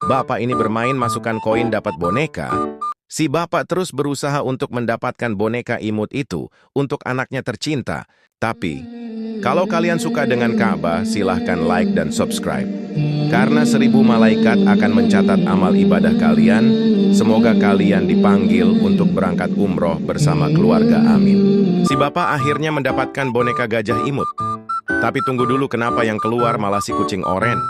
bapak ini bermain masukkan koin dapat boneka, si bapak terus berusaha untuk mendapatkan boneka imut itu untuk anaknya tercinta. Tapi, kalau kalian suka dengan Ka'bah, silahkan like dan subscribe. Karena 1000 malaikat akan mencatat amal ibadah kalian, semoga kalian dipanggil untuk berangkat umroh bersama keluarga, amin. Si bapak akhirnya mendapatkan boneka gajah imut. Tapi tunggu dulu, kenapa yang keluar malah si kucing oranye?